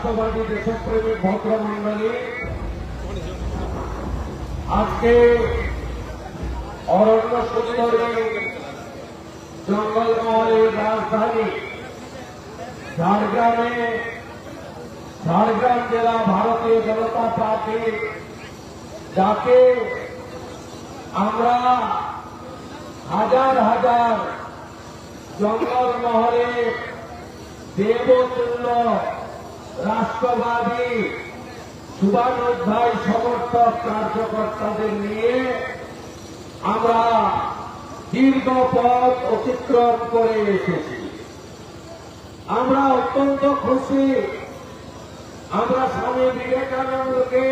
রাষ্ট্রবাদী দেশপ্রেমিক ভদ্রমন্ডলী, আজকে অরণ্য সুন্দরী জঙ্গলমহলের রাজধানী ঝাড়গ্রাম জেলা ভারতীয় জনতা পার্টি, যাকে আমরা হাজার হাজার জঙ্গলমহলের দেবতুল্য রাষ্ট্রবাদী শুভানুধ্যায়ী সমর্থক কার্যকর্তাদের নিয়ে আমরা দীর্ঘ পথ অতিক্রম করে এসেছি। আমরা অত্যন্ত খুশি। আমরা স্বামী বিবেকানন্দকে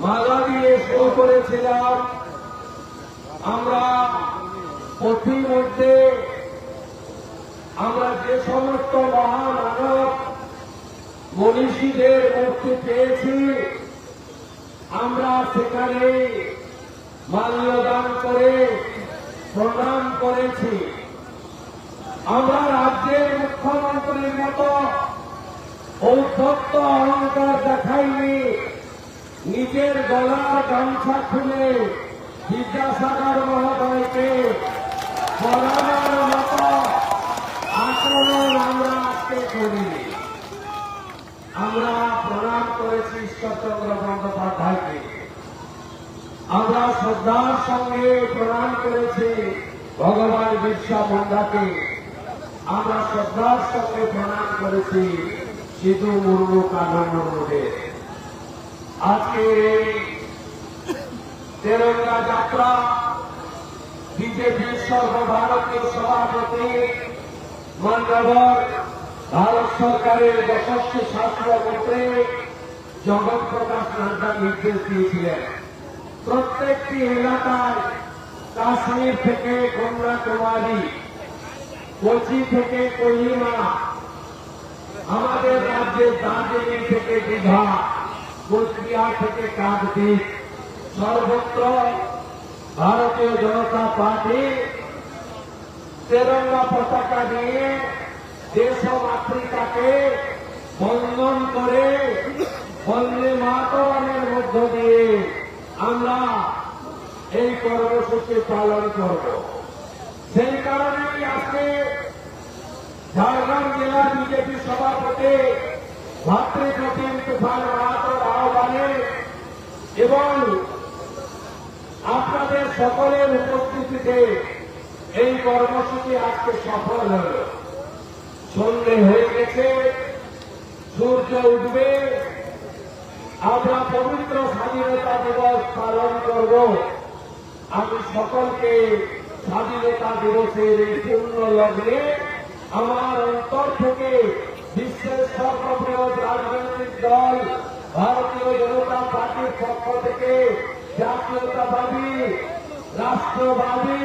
মালা দিয়ে শুরু করেছিলাম। আমরা পথিমধ্যে আমরা যে সমস্ত মহামানব মনীষীদের মুক্তি পেয়েছি, আমরা সেখানে মাল্যদান করে প্রণাম করেছি। আমরা রাজ্যের মুখ্যমন্ত্রীর মতো ঔদ্ধত্য অহংকার দেখাইনি। নিজের গলার গামছা খুলে বিদ্যাসাগর মহোদয়কে পড়ানোর মতো আক্রমণ আমরা আজকে করিনি। আমরা প্রণাম করেছি ঈশ্বরচন্দ্র বন্দ্যোপাধ্যায়কে। আমরা শ্রদ্ধার সঙ্গে প্রণাম করেছি ভগবান বিরসা মুন্ডাকে। আমরা শ্রদ্ধার সঙ্গে প্রণাম করেছি সিধু মুর্মু, কানু মুর্মুদের। আজকে এই তেরঙ্গা যাত্রা বিজেপির সর্বভারতীয় সভাপতি মাননীয় ভারত সরকারের যশস্বী স্বাস্থ্যমন্ত্রী জগৎ প্রকাশ নাড্ডা নির্দেশ দিয়েছিলেন, প্রত্যেকটি এলাকায় কাশ্মীর থেকে কন্যাকুমারী, কোচি থেকে কোহিমা, আমাদের রাজ্যের দার্জিলিং থেকে দীঘা, কোচবিহার থেকে কাকদ্বীপ, সর্বত্র ভারতীয় জনতা পার্টি তেরঙ্গা পতাকা নিয়ে দেশ মাতৃকাকে বন্ধন করে বন্দে মাতরমের মধ্য দিয়ে আমরা এই কর্মসূচি পালন করব। সেই কারণেই আজকে ঝাড়গ্রাম জেলা বিজেপি সভাপতি ভাতৃপ্রতিম তুফান মাহাতোর আহ্বানে এবং আপনাদের সকলের উপস্থিতিতে এই কর্মসূচি আজকে সফল হল। সন্ধ্যে হয়ে গেছে, সূর্য উঠবে, আমরা পবিত্র স্বাধীনতা দিবস পালন করব। আমি সকলকে স্বাধীনতা দিবসের এই পূর্ণ লগ্নে আমার অন্তর থেকে বিশ্বের সর্ববৃহৎ রাজনৈতিক দল ভারতীয় জনতা পার্টির পক্ষ থেকে জাতীয়তাবাদী, রাষ্ট্রবাদী,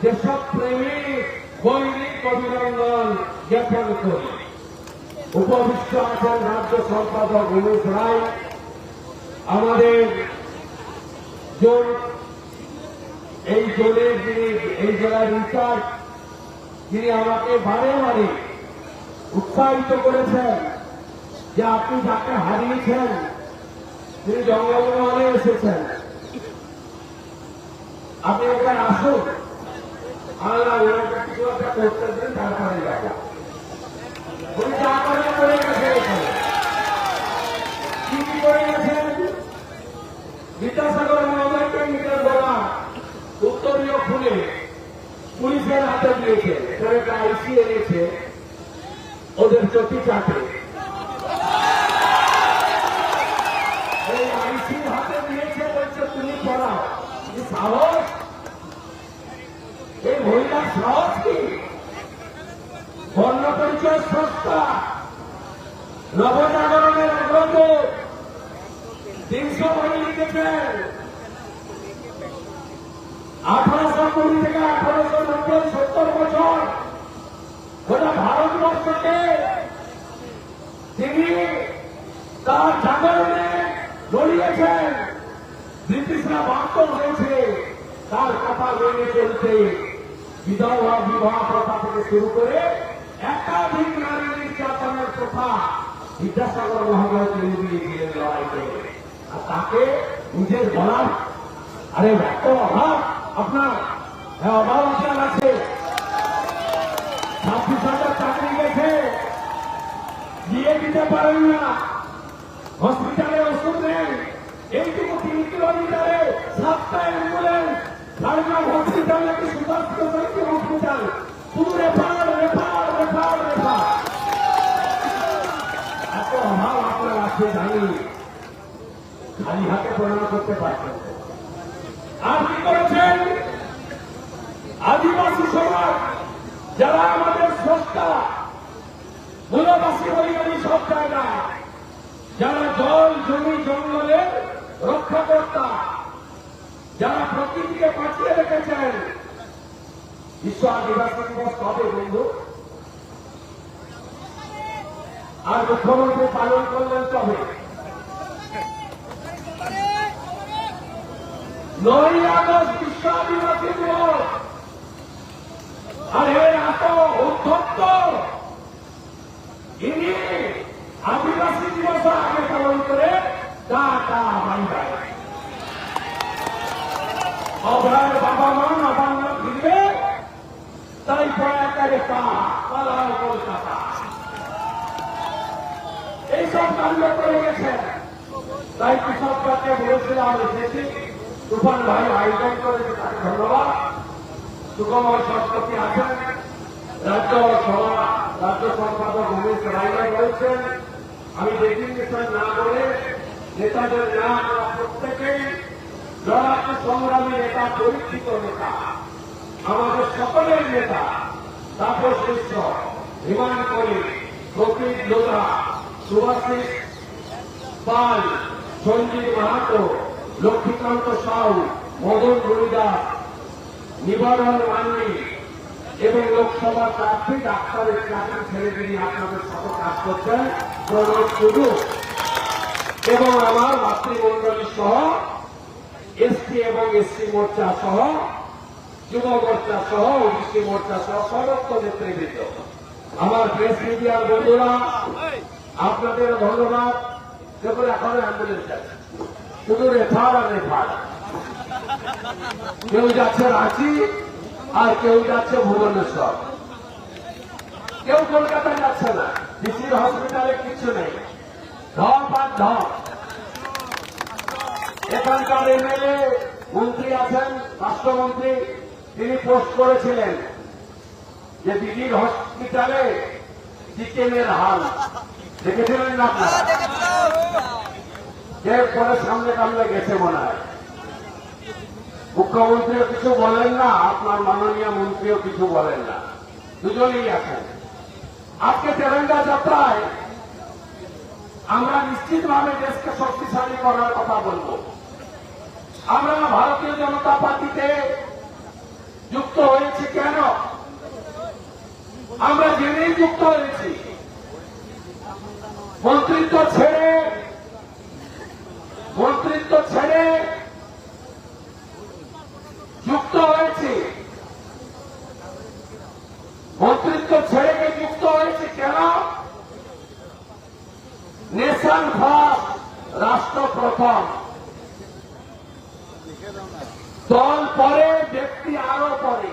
দেশপ্রেমী গৈরিক অভিনন্দন জ্ঞাপন করি। উপবিষ্ট আছেন রাজ্য সম্পাদক উমেশ রায়, আমাদের এই জোনের যিনি এই জেলার ইনচার্জ, যিনি আমাকে বারে বারে উৎসাহিত করেছেন যে আপনি যাকে হারিয়েছেন তিনি জঙ্গলমহলে এসেছেন, আপনি ওখানে আসুন, আমরা ওনাকে কিছু একটা করতে দিন, তারপরে যাব। উনি যা করে গেছে, কি কি করে গেছেন? বিদ্যাসাগর মহোদয়কে নিজের বলা উত্তরীয় খুলে পুলিশের হাতে দিয়েছে, একটা আইসি এনেছে ওদের চটি চাটে। এই আইসির হাতে দিয়েছে, বলছে তুমি পড়াও। সাহস! এই মহিলার সাহস কি? বর্ণ পরিচয় সংস্থা নবজাগরণের অগ্রদূত 300 বই লিখেছেন। 1820 থেকে 1890, 70 বছর গোটা ভারতবর্ষকে তিনি তার জাগরণে লড়িয়েছেন। ব্রিটিশরা বাধ্য হয়েছে তার কথা মেনে চলতে। বিধবা বিবাহ প্রথা থেকে শুরু করে একাধিক নারী নির্যাতনের প্রথা বিদ্যাসাগর মহাশয় তিনি দিয়েছিলেন লড়াই করে, আর তাকে নিজের বলার আরে এত অভাব আপনার, হ্যাঁ অভাব আপনার আছে। 26,000 চাকরি গেছে, দিয়ে দিতে পারেন না, হসপিটালে ওষুধ নেই, এইটুকু 3 কিলোমিটারে 7টা অ্যাম্বুলেন্স, ঝাড়গ্রাম হসপিটাল নাকি সুপার স্পেশালিটি হসপিটাল, শুধু রেফার রেফার রেফার রেফার। এত অভাব আপনার আছে জানি, খালি হাতে প্রণাম করতে পারছেন। আর কি করেছেন আদিবাসী সমাজ, যারা আমাদের স্রষ্টা, মূলবাসী বলি আমি সব জায়গায়, যারা জল জমি জঙ্গলের রক্ষাকর্তা, যারা প্রকৃতিকে বাঁচিয়ে রেখেছেন। বিশ্ব আদিবাসী দিবস কবে বন্ধু? আর মুখ্যমন্ত্রী পালন করলেন কবে? 9ই আগস্ট বিশ্ব আদিবাসী দিবস। আর এর এত উদ্ধত্ত, ইনি আদিবাসী দিবস আগে পালন করে টাকা বাংলায় অভয়ের বাবা মা নবান্ন ফিরবে, তাই প্রয়াকারে পালাও কলকাতা, এইসব কাণ্ড করে গেছেন। তাই কৃষককে বলেছিলাম এসেছি, তুফান ভাই আয়োজন করেছে, তাকে ধন্যবাদ। সুকমল সরস্বতী আছেন, রাজ্য সম্পাদক উমেশ রায়রা রয়েছেন। আমি ডেজিগনেশন না বলে নেতাদের নাম প্রত্যেকেই লড়াকু সংগ্রামী নেতা, পরীক্ষিত নেতা, আমাদের সকলের নেতা, তাপস মিশ্র, হিমান কলি, প্রকৃত লোধা, সুভাষিস পাল, সঞ্জীব মাহাতো, লক্ষ্মীকান্ত সাউ, মদন গুরুদাস, নিবারণ মান্ডি এবং লোকসভা প্রার্থী ডাক্তারের চাকরি ছেড়ে দিয়ে আপনাদের সাথে কাজ করছেন প্রণব টুডু এবং আমার মাতৃমণ্ডলী সহ এসটি এবং এসসি মোর্চা সহ যুব মোর্চা সহ ওবিসি মোর্চা সহ সমস্ত নেতৃবৃন্দ, আমার প্রেস মিডিয়ার বন্ধুরা, আপনাদের ধন্যবাদ। দেখুন এখনো অ্যাম্বুলেন্স আছে, শুধু রেফার আর রেফার, কেউ যাচ্ছে রাঁচি আর কেউ যাচ্ছে ভুবনেশ্বর, কেউ কলকাতায় যাচ্ছে না, ডিসির হসপিটালে কিছু নেই, ধপ আর ধপ। এখানকার এমএলএ মন্ত্রী আছেন, রাষ্ট্রমন্ত্রী, তিনি পোস্ট করেছিলেন যে দিদির হসপিটালে চিকেনের হাল দেখেছিলেন না আপনারা? এরপরে সামনে সামনে গেছে মনে হয়। মুখ্যমন্ত্রীও কিছু বলেন না, আপনার মাননীয় মন্ত্রীও কিছু বলেন না, দুজনেই আছেন। আজকে তেরঙ্গা যাত্রায় আমরা নিশ্চিতভাবে দেশকে শক্তিশালী করার কথা বলব। আমরা ভারতীয় জনতা পার্টিতে যুক্ত হয়েছি কেন? আমরা জেনেই যুক্ত হয়েছি, মন্ত্রিত্ব ছেড়ে যুক্ত হয়েছি, মন্ত্রিত্ব ছেড়ে যুক্ত হয়েছি কেন? নেশন ফার্স্ট, রাষ্ট্র প্রথম, দল পরে, ব্যক্তি আরো পরে।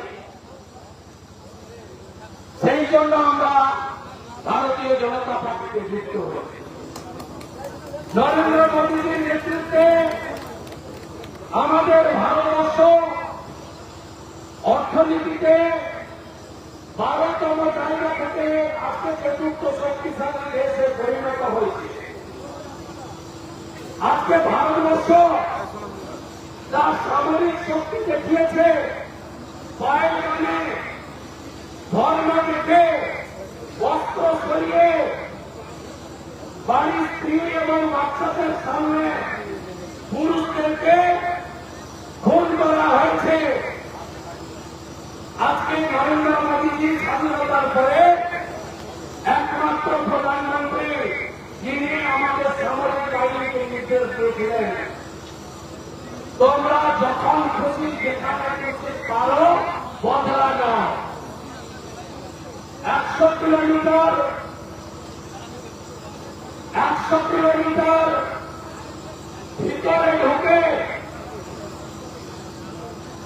সেই জন্য আমরা ভারতীয় জনতা পার্টিতে যুক্ত হয়েছি। নরেন্দ্র মোদীজির নেতৃত্বে আমাদের ভারতবর্ষ অর্থনীতিতে 12তম জায়গা থেকে আজকে চতুর্থ শক্তিশালী দেশে পরিণত হয়েছে। আজকে ভারতবর্ষ তার সামরিক শক্তি দেখিয়েছে, পায়গানে ধর্ম দেখে বস্ত্র সরিয়ে বাড়ির স্ত্রী এবং বাচ্চাদের সামনে পুরুষদেরকে খুন করা হয়েছে। আজকে নরেন্দ্র মোদীজি স্বাধীনতার পরে একমাত্র প্রধানমন্ত্রী যিনি আমাদের সামরিক বাহিনীকে নির্দেশ দিয়েছিলেন, তোমরা যখন খুশি যেখানে খুশি পারো বদলা নাও। 100 কিলোমিটার কিলোমিটার ভিতরে ঢুকে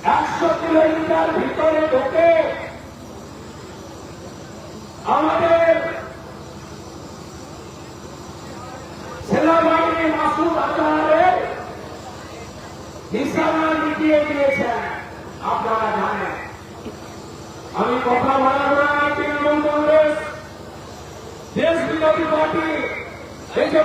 100 কিলোমিটার ভিতরে ঢুকে আমাদের সেনাবাহিনী মাসুদ আজহারের নিশানা মিটিয়ে দিয়েছেন। আপনারা জানেন, আমি কথা বলবো না। তৃণমূল কংগ্রেস দেশ বিরোধী পার্টি এই যে